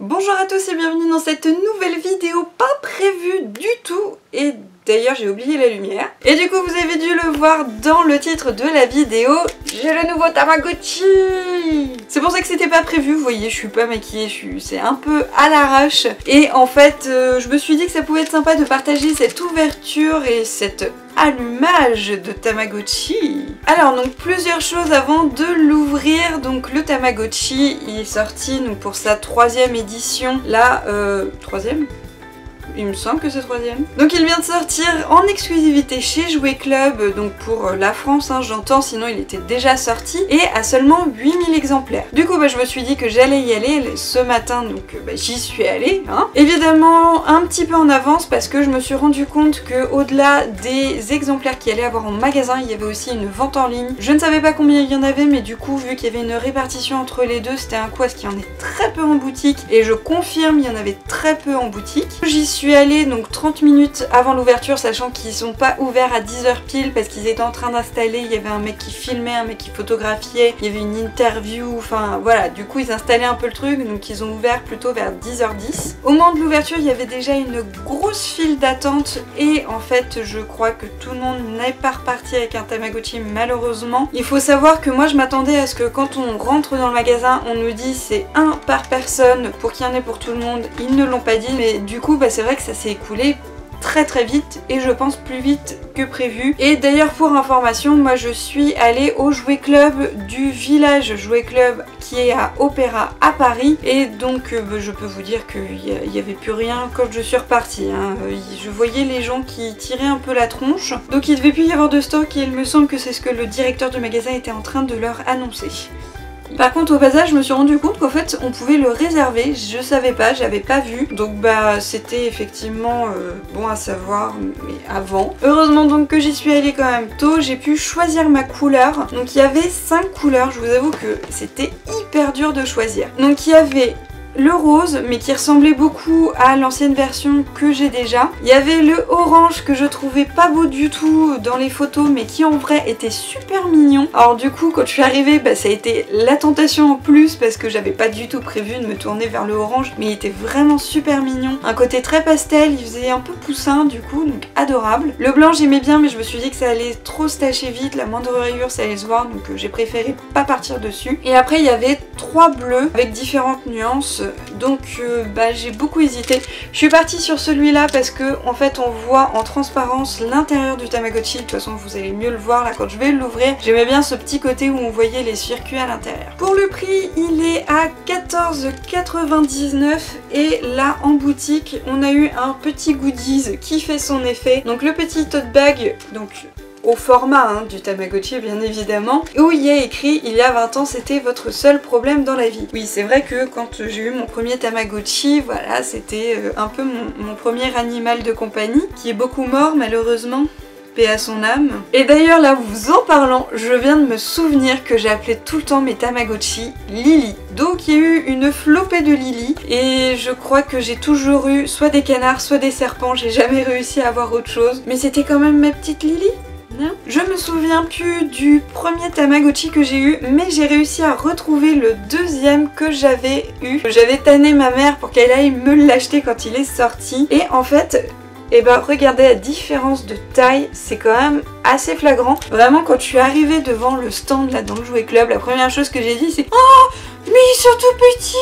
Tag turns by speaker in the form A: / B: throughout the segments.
A: Bonjour à tous et bienvenue dans cette nouvelle vidéo pas prévue du tout et d'ailleurs j'ai oublié la lumière. Et du coup vous avez dû le voir dans le titre de la vidéo, j'ai le nouveau Tamagotchi. C'est pour ça que c'était pas prévu, vous voyez je suis pas maquillée, c'est un peu à l'arrache. Et en fait je me suis dit que ça pouvait être sympa de partager cette ouverture et cette allumage de Tamagotchi. Alors donc plusieurs choses avant de l'ouvrir. Donc le Tamagotchi il est sorti donc, pour sa 3e édition. Là, 3e ? Il me semble que c'est 3e. Donc il vient de sortir en exclusivité chez Jouet Club, donc pour la France, hein, j'entends, sinon il était déjà sorti, et à seulement 8000 exemplaires. Du coup je me suis dit que j'allais y aller ce matin, donc j'y suis allée. Hein. Évidemment un petit peu en avance parce que je me suis rendu compte que au-delà des exemplaires qu'il allait avoir en magasin, il y avait aussi une vente en ligne. Je ne savais pas combien il y en avait, mais du coup vu qu'il y avait une répartition entre les deux, c'était un coup parce qu'il y en est très peu en boutique, et je confirme, il y en avait très peu en boutique. J'y suis allée donc 30 minutes avant l'ouverture, sachant qu'ils sont pas ouverts à 10h pile parce qu'ils étaient en train d'installer, il y avait un mec qui filmait, un mec qui photographiait, il y avait une interview, enfin voilà, du coup ils installaient un peu le truc, donc ils ont ouvert plutôt vers 10h10. Au moment de l'ouverture il y avait déjà une grosse file d'attente et en fait je crois que tout le monde n'est pas reparti avec un Tamagotchi malheureusement. Il faut savoir que moi je m'attendais à ce que quand on rentre dans le magasin on nous dit c'est un par personne pour qu'il y en ait pour tout le monde, ils ne l'ont pas dit, mais du coup c'est vrai que ça s'est écoulé très vite et je pense plus vite que prévu. Et d'ailleurs pour information, moi je suis allée au Jouet Club du village Jouet Club qui est à Opéra à Paris et donc je peux vous dire qu'il n'y avait plus rien quand je suis repartie. Hein. Je voyais les gens qui tiraient un peu la tronche, donc il devait plus y avoir de stock et il me semble que c'est ce que le directeur du magasin était en train de leur annoncer. Par contre au passage je me suis rendu compte qu'en fait on pouvait le réserver, je savais pas, j'avais pas vu, donc c'était effectivement bon à savoir mais avant. Heureusement donc que j'y suis allée quand même tôt, j'ai pu choisir ma couleur, donc il y avait 5 couleurs, je vous avoue que c'était hyper dur de choisir. Donc il y avait le rose mais qui ressemblait beaucoup à l'ancienne version que j'ai déjà. Il y avait le orange que je trouvais pas beau du tout dans les photos mais qui en vrai était super mignon. Alors du coup quand je suis arrivée ça a été la tentation en plus parce que j'avais pas du tout prévu de me tourner vers le orange mais il était vraiment super mignon. Un côté très pastel, il faisait un peu poussin du coup donc adorable. Le blanc j'aimais bien mais je me suis dit que ça allait trop se tacher vite, la moindre rayure ça allait se voir donc j'ai préféré pas partir dessus. Et après il y avait 3 bleus avec différentes nuances. Donc j'ai beaucoup hésité. Je suis partie sur celui-là parce que en fait on voit en transparence l'intérieur du Tamagotchi. De toute façon vous allez mieux le voir là quand je vais l'ouvrir. J'aimais bien ce petit côté où on voyait les circuits à l'intérieur. Pour le prix il est à 14,99 et là en boutique on a eu un petit goodies qui fait son effet. Donc le petit tote bag, donc au format du Tamagotchi bien évidemment, où il y a écrit il y a 20 ans c'était votre seul problème dans la vie. Oui c'est vrai que quand j'ai eu mon premier Tamagotchi, voilà c'était un peu mon premier animal de compagnie, qui est beaucoup mort malheureusement. Paix à son âme. Et d'ailleurs là vous en parlant, je viens de me souvenir que j'appelais tout le temps mes Tamagotchi Lily. Donc il y a eu une flopée de Lily et je crois que j'ai toujours eu soit des canards soit des serpents, j'ai jamais réussi à avoir autre chose. Mais c'était quand même ma petite Lily. Non. Je me souviens plus du premier Tamagotchi que j'ai eu, mais j'ai réussi à retrouver le deuxième que j'avais eu. J'avais tanné ma mère pour qu'elle aille me l'acheter quand il est sorti. Et en fait, regardez la différence de taille, c'est quand même assez flagrant. Vraiment quand je suis arrivée devant le stand là dans le Jouet Club, la première chose que j'ai dit c'est oh mais ils sont tout petits.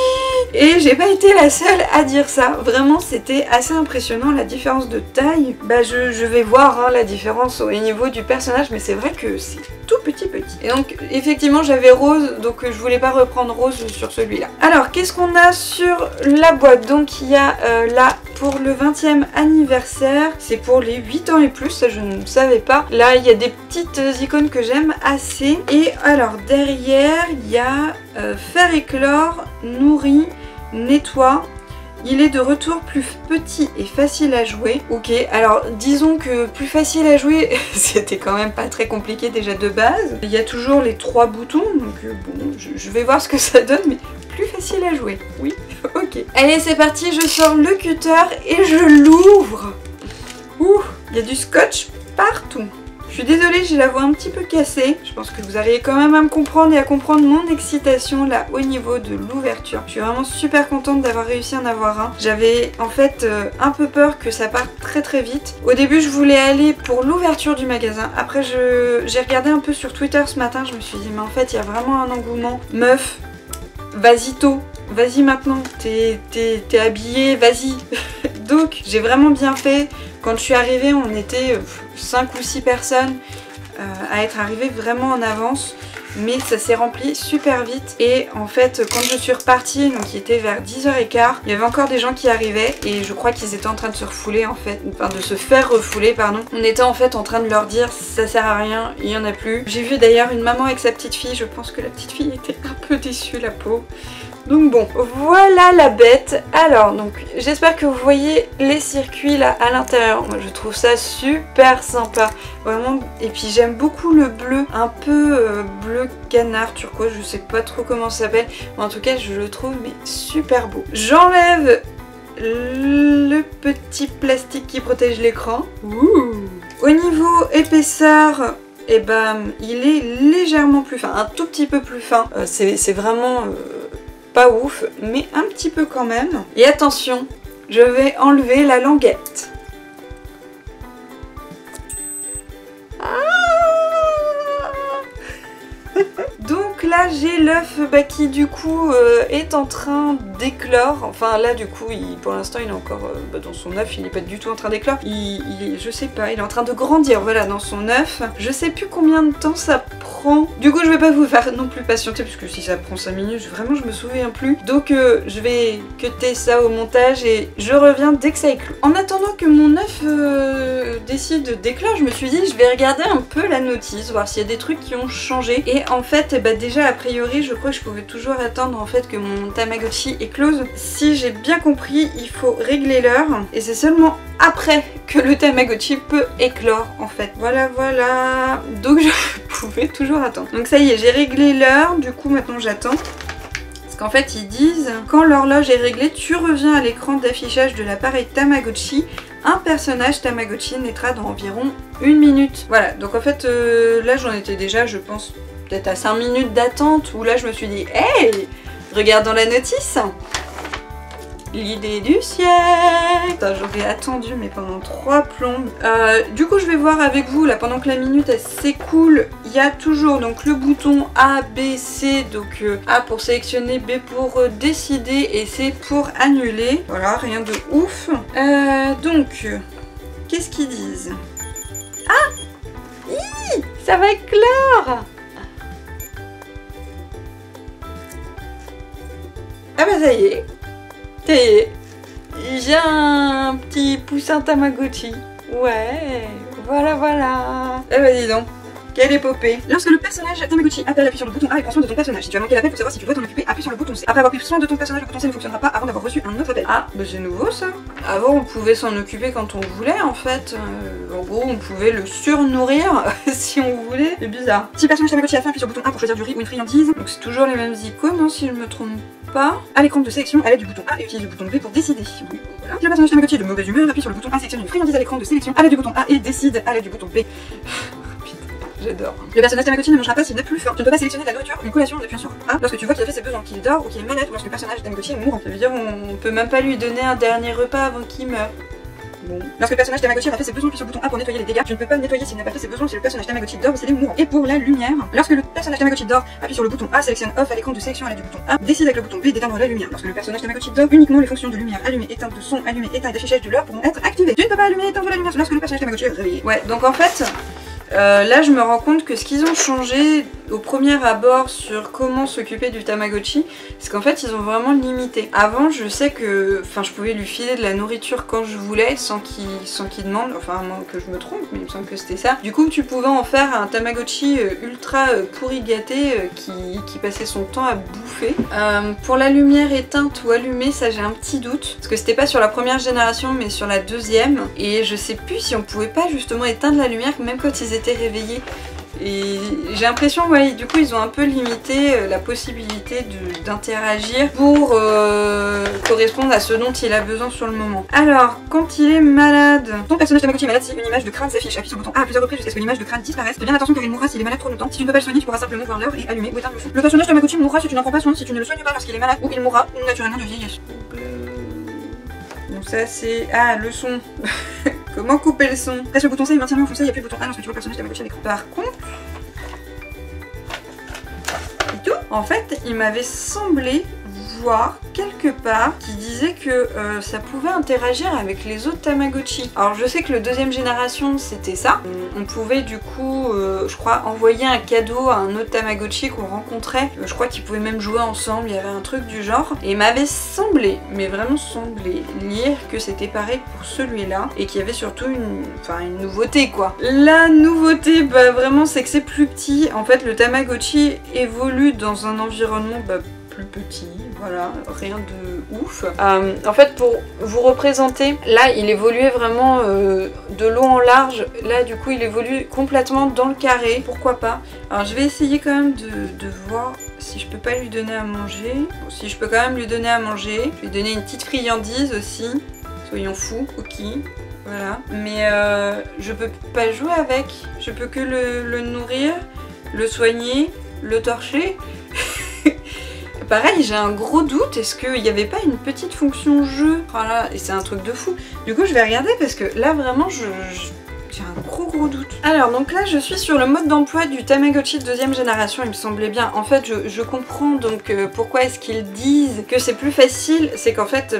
A: Et j'ai pas été la seule à dire ça. Vraiment c'était assez impressionnant la différence de taille. Je vais voir la différence au niveau du personnage, mais c'est vrai que c'est tout petit. Et donc effectivement j'avais rose, donc je voulais pas reprendre rose sur celui-là. Alors qu'est-ce qu'on a sur la boîte? Donc il y a là pour le 20e anniversaire, c'est pour les 8 ans et plus, ça je ne savais pas. Là il y a des petites icônes que j'aime assez. Et alors derrière il y a faire éclore, nourrit, nettoie. Il est de retour plus petit et facile à jouer. Ok, alors disons que plus facile à jouer, c'était quand même pas très compliqué déjà de base. Il y a toujours les 3 boutons, donc bon, je vais voir ce que ça donne, mais plus facile à jouer. Oui, ok. Allez, c'est parti, je sors le cutter et je l'ouvre. Ouh, il y a du scotch partout. Je suis désolée, j'ai la voix un petit peu cassée. Je pense que vous arrivez quand même à me comprendre et à comprendre mon excitation là au niveau de l'ouverture. Je suis vraiment super contente d'avoir réussi à en avoir un. J'avais en fait un peu peur que ça parte très très vite. Au début je voulais aller pour l'ouverture du magasin. Après j'ai regardé un peu sur Twitter ce matin. Je me suis dit mais en fait il y a vraiment un engouement. Meuf, vas-y tôt. Vas-y maintenant, t'es habillée, vas-y. Donc j'ai vraiment bien fait. Quand je suis arrivée, on était 5 ou 6 personnes à être arrivées vraiment en avance. Mais ça s'est rempli super vite. Et en fait, quand je suis repartie, donc il était vers 10h15, il y avait encore des gens qui arrivaient. Et je crois qu'ils étaient en train de se refouler en fait. Enfin de se faire refouler, pardon. On était en fait en train de leur dire ça sert à rien, il y en a plus. J'ai vu d'ailleurs une maman avec sa petite fille. Je pense que la petite fille était un peu déçue, la pauvre. Donc bon, voilà la bête. Alors donc j'espère que vous voyez les circuits là à l'intérieur. Moi je trouve ça super sympa, vraiment. Et puis j'aime beaucoup le bleu, un peu bleu canard turquoise, je sais pas trop comment ça s'appelle, mais en tout cas je le trouve mais super beau. J'enlève le petit plastique qui protège l'écran. Au niveau épaisseur, et ben il est légèrement plus fin, un tout petit peu plus fin. C'est vraiment pas ouf, mais un petit peu quand même. Et attention, je vais enlever la languette. Donc là j'ai l'œuf qui du coup est en train d'éclore. Enfin là du coup pour l'instant il est encore dans son œuf, il n'est pas du tout en train d'éclore. Il est, je sais pas, il est en train de grandir, voilà, dans son œuf. Je sais plus combien de temps ça prend. Du coup je vais pas vous faire non plus patienter parce que si ça prend 5 minutes, vraiment je me souviens plus. Donc je vais cutter ça au montage et je reviens dès que ça éclore. En attendant que mon œuf décide d'éclore, je me suis dit je vais regarder un peu la notice, voir s'il y a des trucs qui ont changé. Et en fait déjà a priori je crois que je pouvais toujours attendre en fait que mon Tamagotchi éclose. Si j'ai bien compris, il faut régler l'heure et c'est seulement après que le Tamagotchi peut éclore en fait. Voilà. Donc je pouvais toujours attendre. Donc ça y est, j'ai réglé l'heure, du coup maintenant j'attends. Parce qu'en fait ils disent quand l'horloge est réglée, tu reviens à l'écran d'affichage de l'appareil Tamagotchi. Un personnage Tamagotchi naîtra dans environ 1 minute. Voilà, donc en fait là j'en étais déjà, je pense, peut-être à 5 minutes d'attente, où là je me suis dit hey, regardons la notice. L'idée du siècle. J'aurais attendu mais pendant 3 plombes. Du coup je vais voir avec vous là pendant que la minute elle s'écoule. Il y a toujours donc le bouton A, B, C. Donc A pour sélectionner, B pour décider et C pour annuler. Voilà, rien de ouf. Donc qu'est-ce qu'ils disent? Ah, ça va éclore. Ah bah ça y est. J'ai un petit poussin Tamagotchi. Ouais, voilà. Eh bah dis donc, quelle épopée. Lorsque le personnage Tamagotchi appelle, appuie sur le bouton A et prend soin de ton personnage. Si tu as manqué l'appel pour savoir si tu dois t'en occuper, appuie sur le bouton C. Après avoir pris soin de ton personnage, le bouton C ne fonctionnera pas avant d'avoir reçu un autre appel. Ah, bah c'est nouveau ça. Avant on pouvait s'en occuper quand on voulait en fait. En gros on pouvait le surnourrir si on voulait. C'est bizarre. Si le personnage Tamagotchi a faim, appuie sur le bouton A pour choisir du riz ou une friandise. Donc c'est toujours les mêmes icônes hein, si je me trompe pas. À l'écran de sélection, à l'aide du bouton A et utilise le bouton B pour décider. Oui, voilà. Si le personnage Tamagotchi est de mauvaise humeur, appuie sur le bouton A, sélectionne une friandise à l'écran de sélection, à l'aide du bouton A et décide à l'aide du bouton B. J'adore. Le personnage Tamagotchi ne mangera pas s'il n'a plus faim. Tu ne peux pas sélectionner de la nourriture, une collation en appuyant sur A lorsque tu vois qu'il a fait ses besoins, qu'il dort ou qu'il est malade ou lorsque le personnage Tamagotchi est mourant. Ça veut dire on peut même pas lui donner un dernier repas avant qu'il meure. Bon. Lorsque le personnage Tamagotchi a fait ses besoins, appuie sur le bouton A pour nettoyer les dégâts. Tu ne peux pas nettoyer s'il n'a pas fait ses besoins si le personnage Tamagotchi dort ou s'il est mourant. Et pour la lumière, lorsque le personnage Tamagotchi dort, appuie sur le bouton A, sélectionne off à l'écran de sélection à l'aide du bouton A, décide avec le bouton B d'éteindre la lumière. Lorsque le personnage Tamagotchi dort, uniquement les fonctions de lumière, allumée, éteinte, de son, allumé, éteint et d'affichage de l'heure pourront être activées. Tu ne peux pas allumer et éteindre la lumière lorsque le personnage Tamagotchi est réveillé. Ouais, donc en fait, là je me rends compte que ce qu'ils ont changé au premier abord sur comment s'occuper du Tamagotchi, c'est qu'en fait ils ont vraiment limité. Avant je sais que je pouvais lui filer de la nourriture quand je voulais sans qu'il demande, enfin à moins que je me trompe, mais il me semble que c'était ça. Du coup tu pouvais en faire un Tamagotchi ultra pourri gâté qui passait son temps à bouffer. Pour la lumière éteinte ou allumée, ça j'ai un petit doute, parce que c'était pas sur la première génération mais sur la deuxième, et je sais plus si on pouvait pas justement éteindre la lumière même quand ils étaient réveillés. Et j'ai l'impression, ouais, du coup ils ont un peu limité la possibilité d'interagir pour correspondre à ce dont il a besoin sur le moment. Alors, quand il est malade, ton personnage Tamagotchi est malade si une image de crâne s'affiche. Appuie sur le bouton A à plusieurs reprises jusqu'à ce que l'image de crâne disparaisse. Fais bien attention car il mourra s'il est malade trop longtemps. Si tu ne peux pas le soigner, tu pourras simplement voir l'heure et allumer ou éteindre le feu. Le personnage Tamagotchi mourra si tu n'en prends pas soin, si tu ne le soignes pas lorsqu'il est malade, ou il mourra naturellement de vieillesse. Donc ça c'est... Ah, le son. Comment couper le son? Presse le bouton C et maintiens-le enfoncé, il n'y a plus de bouton A lorsque tu vois le personnage Tamagotchi à l'écran. Par contre... Et tout, en fait, il m'avait semblé voir quelque part qui disait que ça pouvait interagir avec les autres Tamagotchi. Alors je sais que le deuxième génération c'était ça. On pouvait du coup, je crois, envoyer un cadeau à un autre Tamagotchi qu'on rencontrait. Je crois qu'ils pouvaient même jouer ensemble, il y avait un truc du genre. Et il m'avait semblé, mais vraiment semblé, lire que c'était pareil pour celui-là. Et qu'il y avait surtout une nouveauté quoi. La nouveauté, bah vraiment c'est que c'est plus petit. En fait le Tamagotchi évolue dans un environnement plus petit, voilà, rien de ouf. En fait, pour vous représenter, là il évoluait vraiment de long en large, là du coup il évolue complètement dans le carré, pourquoi pas. Alors je vais essayer quand même de voir si je peux pas lui donner à manger. Bon, si je peux quand même lui donner à manger, je vais lui donner une petite friandise aussi, soyons fous, ok. Voilà, mais je peux pas jouer avec, je peux que le nourrir, le soigner, le torcher. Pareil, j'ai un gros doute, est-ce qu'il n'y avait pas une petite fonction jeu? Voilà, et c'est un truc de fou. Du coup, je vais regarder parce que là, vraiment, j'ai un gros doute. Alors, donc là, je suis sur le mode d'emploi du Tamagotchi de deuxième génération, il me semblait bien. En fait, je comprends donc pourquoi est-ce qu'ils disent que c'est plus facile, c'est qu'en fait,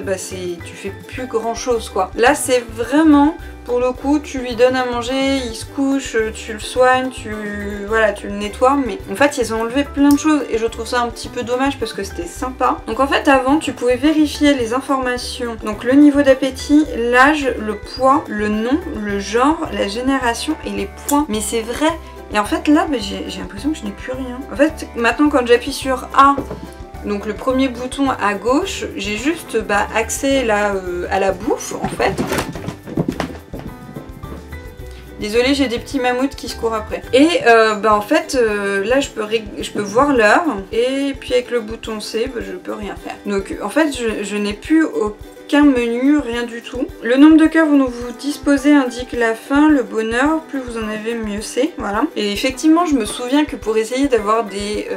A: tu fais plus grand-chose, quoi. Là, c'est vraiment... Pour le coup, tu lui donnes à manger, il se couche, tu le soignes, tu le nettoies, mais en fait ils ont enlevé plein de choses et je trouve ça un petit peu dommage parce que c'était sympa. Donc en fait avant tu pouvais vérifier les informations, donc le niveau d'appétit, l'âge, le poids, le nom, le genre, la génération et les points. Mais c'est vrai, et en fait là j'ai l'impression que je n'ai plus rien. En fait maintenant quand j'appuie sur A, donc le premier bouton à gauche, j'ai juste accès là à la bouffe en fait. Désolée, j'ai des petits mammouths qui se courent après. Et en fait, là je peux voir l'heure. Et puis avec le bouton C, je peux rien faire. Donc en fait, je n'ai plus aucun menu, rien du tout. Le nombre de cœurs dont vous disposez indique la faim, le bonheur. Plus vous en avez, mieux c'est. Voilà. Et effectivement, je me souviens que pour essayer d'avoir des...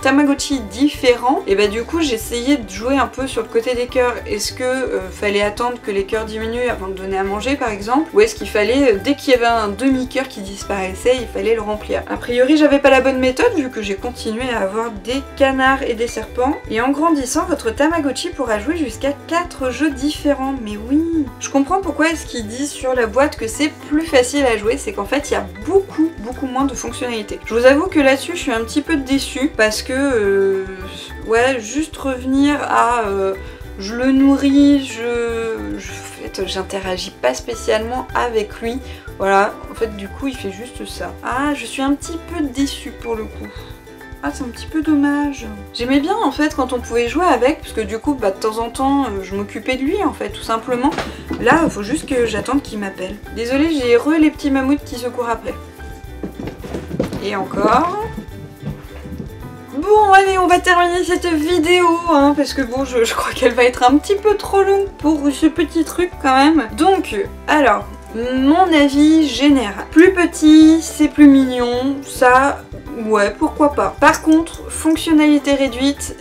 A: Tamagotchi différents, et du coup j'essayais de jouer un peu sur le côté des cœurs. Est-ce que fallait attendre que les cœurs diminuent avant de donner à manger par exemple, ou est-ce qu'il fallait, dès qu'il y avait un demi-cœur qui disparaissait, il fallait le remplir. A priori j'avais pas la bonne méthode vu que j'ai continué à avoir des canards et des serpents, et en grandissant votre Tamagotchi pourra jouer jusqu'à 4 jeux différents. Mais oui, je comprends pourquoi est-ce qu'ils disent sur la boîte que c'est plus facile à jouer, c'est qu'en fait il y a beaucoup moins de fonctionnalités. Je vous avoue que là-dessus je suis un petit peu déçue parce que ouais, juste revenir à je le nourris, en fait j'interagis pas spécialement avec lui, voilà, en fait du coup il fait juste ça. Ah, je suis un petit peu déçue pour le coup. Ah, c'est un petit peu dommage. J'aimais bien en fait quand on pouvait jouer avec, parce que du coup de temps en temps je m'occupais de lui en fait, tout simplement. Là il faut juste que j'attende qu'il m'appelle. Désolée, j'ai les petits mammouths qui se courent après. Et encore... Bon allez, on va terminer cette vidéo hein, parce que bon je crois qu'elle va être un petit peu trop longue pour ce petit truc quand même. Donc alors, mon avis général. Plus petit, c'est plus mignon, ça ouais pourquoi pas. Par contre, fonctionnalité réduite,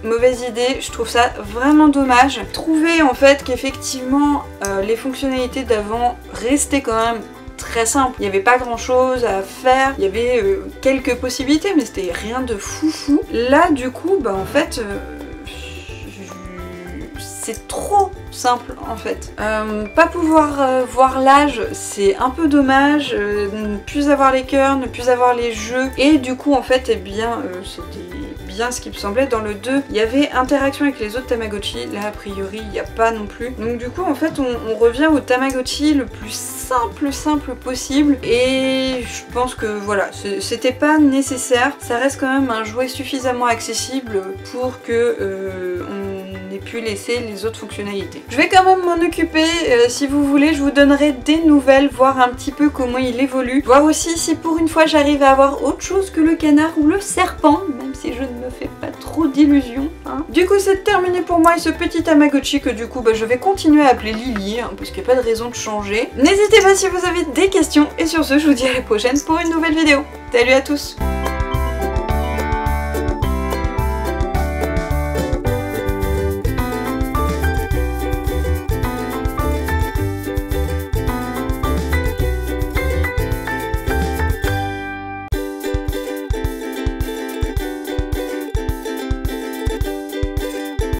A: mauvaise idée, je trouve ça vraiment dommage. Trouver en fait qu'effectivement les fonctionnalités d'avant restaient quand même très simple, il n'y avait pas grand chose à faire, il y avait quelques possibilités mais c'était rien de foufou. Là du coup en fait c'est trop simple en fait. Pas pouvoir voir l'âge, c'est un peu dommage, ne plus avoir les cœurs, ne plus avoir les jeux, et du coup en fait c'était bien ce qui me semblait. Dans le 2 il y avait interaction avec les autres Tamagotchi, là a priori il n'y a pas non plus. Donc du coup en fait on revient au Tamagotchi le plus simple possible, et je pense que voilà, c'était pas nécessaire. Ça reste quand même un jouet suffisamment accessible pour que on n'ait pu laisser les autres fonctionnalités. Je vais quand même m'en occuper, si vous voulez je vous donnerai des nouvelles, voir un petit peu comment il évolue, voir aussi si pour une fois j'arrive à avoir autre chose que le canard ou le serpent, même si je ne me fais pas trop d'illusions. Hein. Du coup c'est terminé pour moi et ce petit Tamagotchi que du coup je vais continuer à appeler Lily, hein, parce qu'il n'y a pas de raison de changer. N'hésitez pas si vous avez des questions et sur ce je vous dis à la prochaine pour une nouvelle vidéo. Salut à tous!